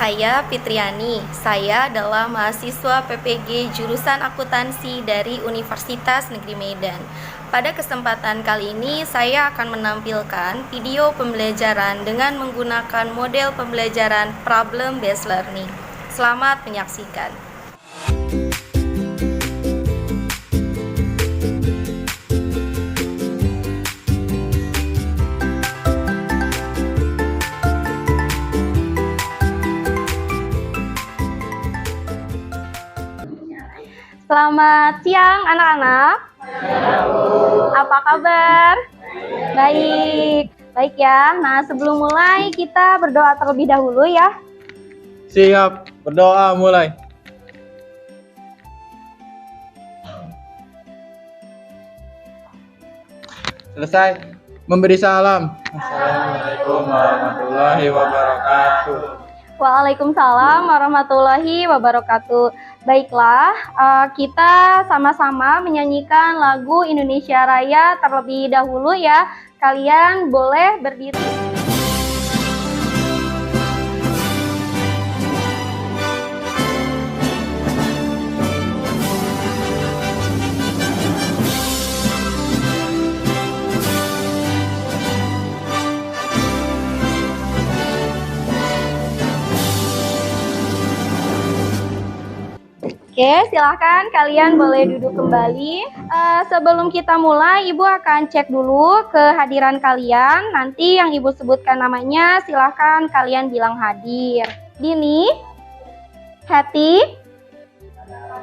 Saya Fitriani, saya adalah mahasiswa PPG jurusan akuntansi dari Universitas Negeri Medan. Pada kesempatan kali ini saya akan menampilkan video pembelajaran dengan menggunakan model pembelajaran problem based learning. Selamat menyaksikan. Selamat siang anak-anak. Apa kabar? Baik, baik ya. Nah, sebelum mulai kita berdoa terlebih dahulu ya. Siap, berdoa mulai. Selesai memberi salam. Assalamualaikum warahmatullahi wabarakatuh. Waalaikumsalam warahmatullahi wabarakatuh. Baiklah, kita sama-sama menyanyikan lagu Indonesia Raya terlebih dahulu ya. Kalian boleh berdiri. Oke, silahkan kalian boleh duduk kembali. Sebelum kita mulai, Ibu akan cek dulu kehadiran kalian. Nanti yang Ibu sebutkan namanya, silahkan kalian bilang hadir. Dini, Heti,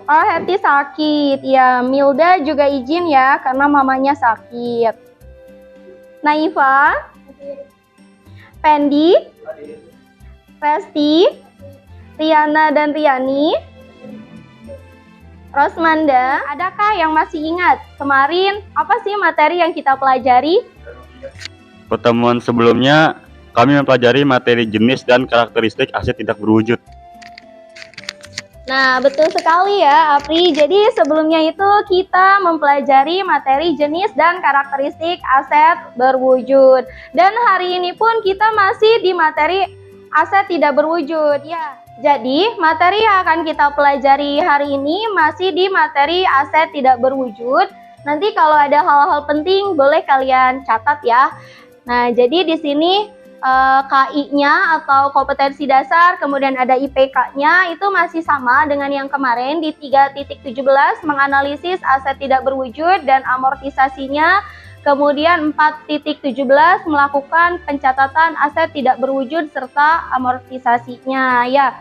oh Heti sakit. Ya, Milda juga izin ya, karena mamanya sakit. Naifa, Pendi, Resti, Riana dan Riani, Rosmanda, adakah yang masih ingat kemarin apa sih materi yang kita pelajari? Pertemuan sebelumnya kami mempelajari materi jenis dan karakteristik aset tidak berwujud. Nah, betul sekali ya, Apri. Jadi sebelumnya itu kita mempelajari materi jenis dan karakteristik aset berwujud. Dan hari ini pun kita masih di materi aset tidak berwujud ya. Jadi, materi yang akan kita pelajari hari ini masih di materi aset tidak berwujud. Nanti kalau ada hal-hal penting boleh kalian catat ya. Nah, jadi di sini KI-nya atau kompetensi dasar, kemudian ada IPK-nya itu masih sama dengan yang kemarin di 3.17 menganalisis aset tidak berwujud dan amortisasinya. Kemudian 4.17 melakukan pencatatan aset tidak berwujud serta amortisasinya ya.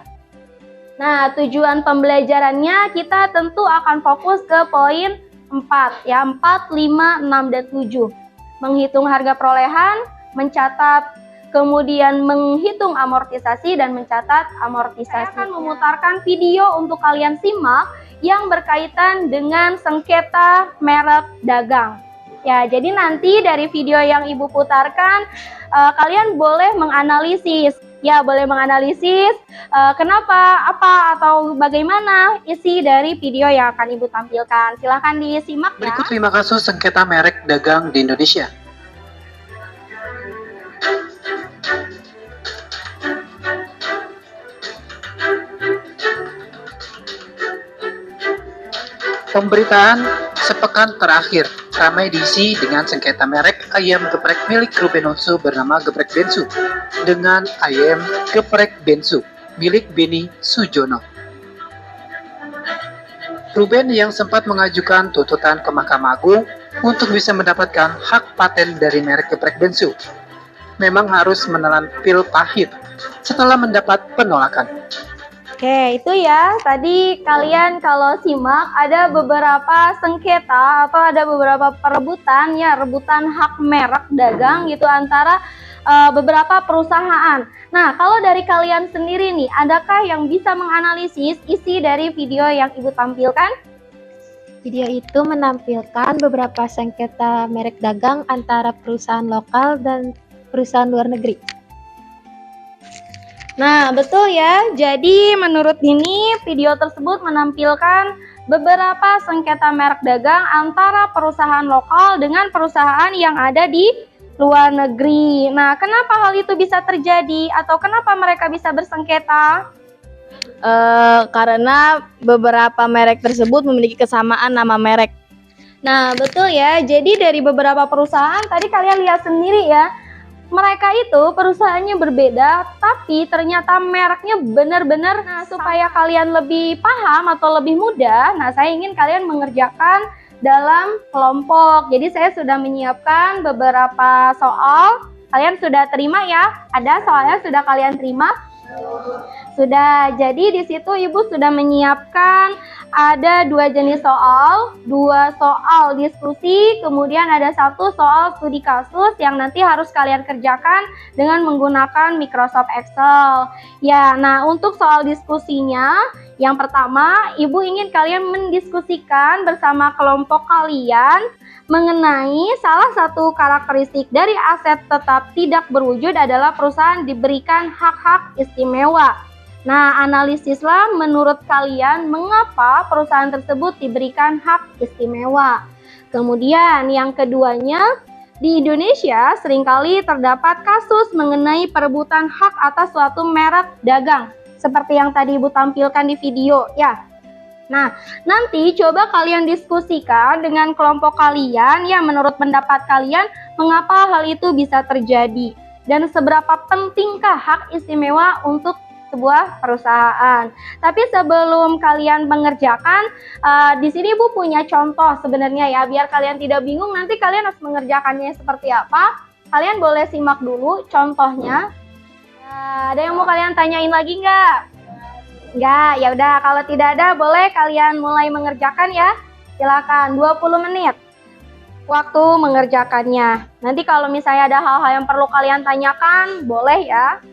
Nah, tujuan pembelajarannya kita tentu akan fokus ke poin 4 ya, 4, 5, 6 dan 7. Menghitung harga perolehan, mencatat, kemudian menghitung amortisasi dan mencatat amortisasi. Saya akan memutarkan video untuk kalian simak yang berkaitan dengan sengketa merek dagang. Ya, jadi nanti dari video yang Ibu putarkan, kalian boleh menganalisis. Ya, boleh menganalisis kenapa, apa, atau bagaimana isi dari video yang akan Ibu tampilkan. Silahkan disimak ya. Berikut 5 kasus sengketa merek dagang di Indonesia. Pemberitaan sepekan terakhir ramai diisi dengan sengketa merek ayam geprek milik Ruben Onsu bernama Geprek Bensu dengan ayam geprek Bensu milik Beni Sujono. Ruben yang sempat mengajukan tuntutan ke Mahkamah Agung untuk bisa mendapatkan hak paten dari merek geprek Bensu memang harus menelan pil pahit setelah mendapat penolakan. Oke, itu ya. Tadi kalian kalau simak ada beberapa sengketa atau ada beberapa perebutan ya, rebutan hak merek dagang gitu antara beberapa perusahaan. Nah, kalau dari kalian sendiri nih, adakah yang bisa menganalisis isi dari video yang Ibu tampilkan? Video itu menampilkan beberapa sengketa merek dagang antara perusahaan lokal dan perusahaan luar negeri. Nah, betul ya. Jadi menurut Dini, video tersebut menampilkan beberapa sengketa merek dagang antara perusahaan lokal dengan perusahaan yang ada di luar negeri. Nah, kenapa hal itu bisa terjadi atau kenapa mereka bisa bersengketa? Karena beberapa merek tersebut memiliki kesamaan nama merek. Nah, betul ya. Jadi dari beberapa perusahaan, tadi kalian lihat sendiri ya, mereka itu perusahaannya berbeda, tapi ternyata mereknya benar-benar. Nah, supaya kalian lebih paham atau lebih mudah, nah saya ingin kalian mengerjakan dalam kelompok. Jadi saya sudah menyiapkan beberapa soal. Kalian sudah terima ya? Ada soalnya sudah kalian terima? Sudah. Jadi di situ Ibu sudah menyiapkan ada 2 jenis soal, 2 soal diskusi, kemudian ada 1 soal studi kasus yang nanti harus kalian kerjakan dengan menggunakan Microsoft Excel. Ya, nah untuk soal diskusinya, yang pertama Ibu ingin kalian mendiskusikan bersama kelompok kalian mengenai salah satu karakteristik dari aset tetap tidak berwujud adalah perusahaan diberikan hak-hak istimewa. Nah, analisislah menurut kalian mengapa perusahaan tersebut diberikan hak istimewa. Kemudian yang keduanya, di Indonesia seringkali terdapat kasus mengenai perebutan hak atas suatu merek dagang, seperti yang tadi Ibu tampilkan di video ya. Nah, nanti coba kalian diskusikan dengan kelompok kalian ya, menurut pendapat kalian mengapa hal itu bisa terjadi dan seberapa pentingkah hak istimewa untuk sebuah perusahaan. Tapi sebelum kalian mengerjakan, di sini Ibu punya contoh sebenarnya ya, biar kalian tidak bingung nanti kalian harus mengerjakannya seperti apa. Kalian boleh simak dulu contohnya. Ada yang mau kalian tanyain lagi nggak? Enggak, ya udah kalau tidak ada boleh kalian mulai mengerjakan ya. Silakan 20 menit waktu mengerjakannya. Nanti kalau misalnya ada hal-hal yang perlu kalian tanyakan, boleh ya.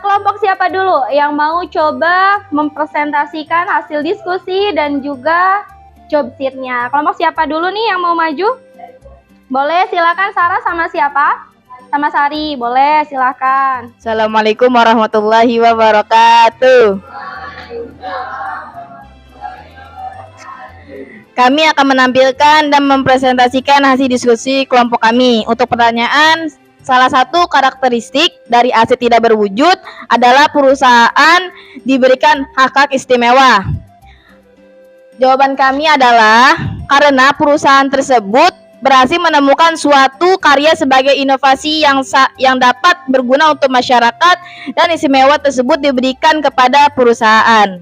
Kelompok siapa dulu yang mau coba mempresentasikan hasil diskusi dan juga job sheet-nya? Kelompok siapa dulu nih yang mau maju? Boleh, silakan. Sarah sama siapa? Sama Sari, boleh silakan. Assalamualaikum warahmatullahi wabarakatuh. Kami akan menampilkan dan mempresentasikan hasil diskusi kelompok kami. Untuk pertanyaan, salah satu karakteristik dari aset tidak berwujud adalah perusahaan diberikan hak-hak istimewa. Jawaban kami adalah karena perusahaan tersebut berhasil menemukan suatu karya sebagai inovasi yang dapat berguna untuk masyarakat dan istimewa tersebut diberikan kepada perusahaan.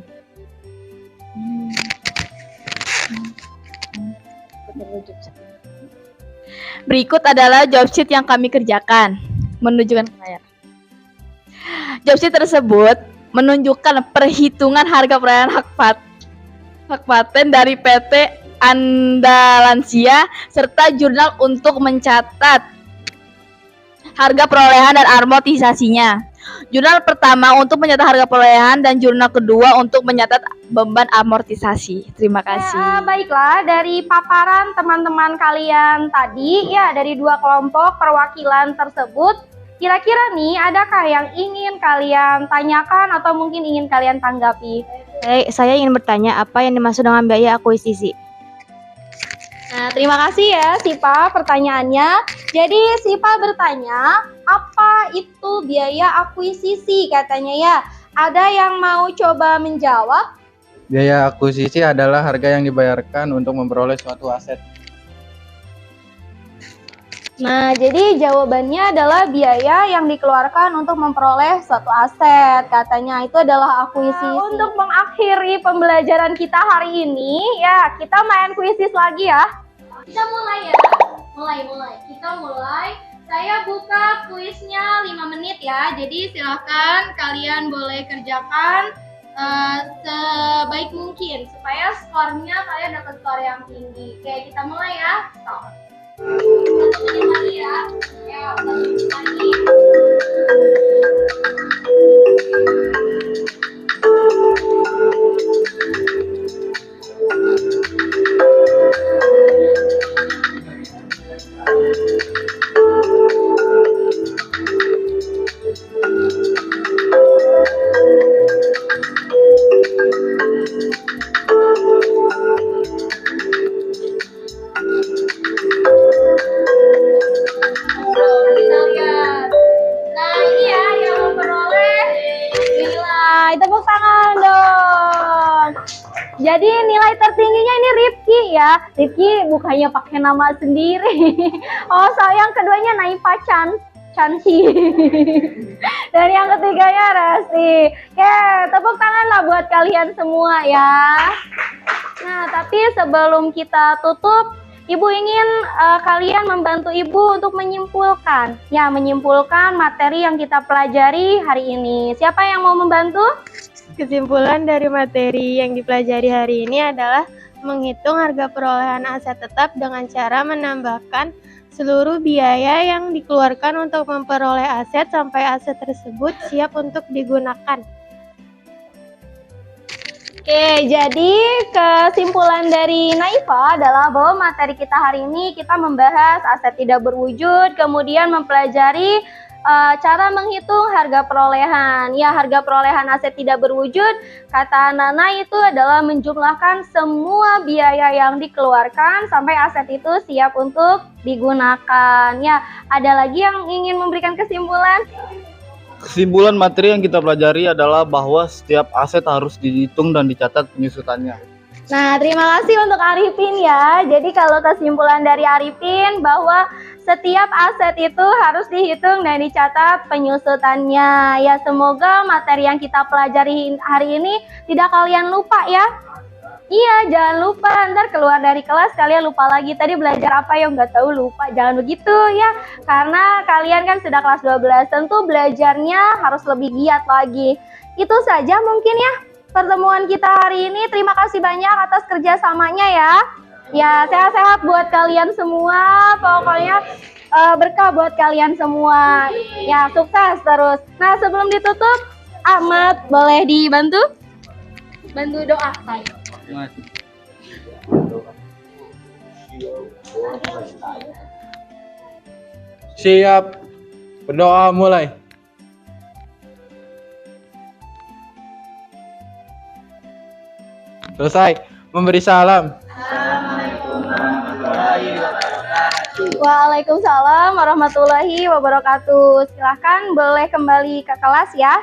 Berikut adalah job sheet yang kami kerjakan. Menunjukkan ke layar. Job sheet tersebut menunjukkan perhitungan harga perolehan hak paten dari PT Andalansia serta jurnal untuk mencatat harga perolehan dan amortisasinya. Jurnal pertama untuk mencatat harga perolehan dan jurnal kedua untuk mencatat beban amortisasi. Terima kasih. Baiklah, dari paparan teman-teman kalian tadi, ya dari dua kelompok perwakilan tersebut, kira-kira nih adakah yang ingin kalian tanyakan atau mungkin ingin kalian tanggapi? Saya ingin bertanya apa yang dimaksud dengan biaya akuisisi. Nah, terima kasih ya Sipa pertanyaannya. Jadi Sipa bertanya, apa itu biaya akuisisi katanya ya? Ada yang mau coba menjawab? Biaya akuisisi adalah harga yang dibayarkan untuk memperoleh suatu aset. Nah, jadi jawabannya adalah biaya yang dikeluarkan untuk memperoleh suatu aset. Katanya itu adalah akuisisi. Untuk mengakhiri pembelajaran kita hari ini, ya kita main kuisis lagi ya. Kita mulai ya. Mulai. Kita mulai. Saya buka kuisnya 5 menit ya. Jadi silahkan kalian boleh kerjakan sebaik mungkin supaya skornya kalian dapat skor yang tinggi. Oke, kita mulai ya. Stop. 1 menit lagi ya. Ya, 1 menit lagi. Kita lihat. Nah, ini ya yang memperoleh nilai. Tepuk tangan dong. Jadi nilai tertingginya ini Rifki ya. Rifki bukannya pakai nama sendiri. Oh, yang keduanya Naifa Chansi. Dan yang ketiganya Resti. Oke, tepuk tangan lah buat kalian semua ya. Nah, tapi sebelum kita tutup, Ibu ingin kalian membantu Ibu untuk menyimpulkan materi yang kita pelajari hari ini. Siapa yang mau membantu? Kesimpulan dari materi yang dipelajari hari ini adalah menghitung harga perolehan aset tetap dengan cara menambahkan seluruh biaya yang dikeluarkan untuk memperoleh aset sampai aset tersebut siap untuk digunakan. Oke, jadi kesimpulan dari Naifa adalah bahwa materi kita hari ini kita membahas aset tidak berwujud, kemudian mempelajari cara menghitung harga perolehan. Ya, harga perolehan aset tidak berwujud, kata Nana itu adalah menjumlahkan semua biaya yang dikeluarkan sampai aset itu siap untuk digunakan. Ya, ada lagi yang ingin memberikan kesimpulan? Kesimpulan materi yang kita pelajari adalah bahwa setiap aset harus dihitung dan dicatat penyusutannya. Nah, terima kasih untuk Arifin ya. Jadi kalau kesimpulan dari Arifin bahwa setiap aset itu harus dihitung dan dicatat penyusutannya. Ya, semoga materi yang kita pelajari hari ini tidak kalian lupa ya. Iya, jangan lupa ntar keluar dari kelas kalian lupa lagi tadi belajar apa yang nggak tahu lupa. Jangan begitu ya, karena kalian kan sudah kelas 12, tentu belajarnya harus lebih giat lagi. Itu saja mungkin ya pertemuan kita hari ini. Terima kasih banyak atas kerjasamanya ya. Ya, sehat-sehat buat kalian semua. Pokoknya berkah buat kalian semua. Ya, sukses terus. Nah, sebelum ditutup, Ahmad boleh dibantu? Bantu doa saya. Siap. Berdoa mulai. Selesai. Memberi salam. Waalaikumsalam warahmatullahi wabarakatuh. Silahkan boleh kembali ke kelas ya.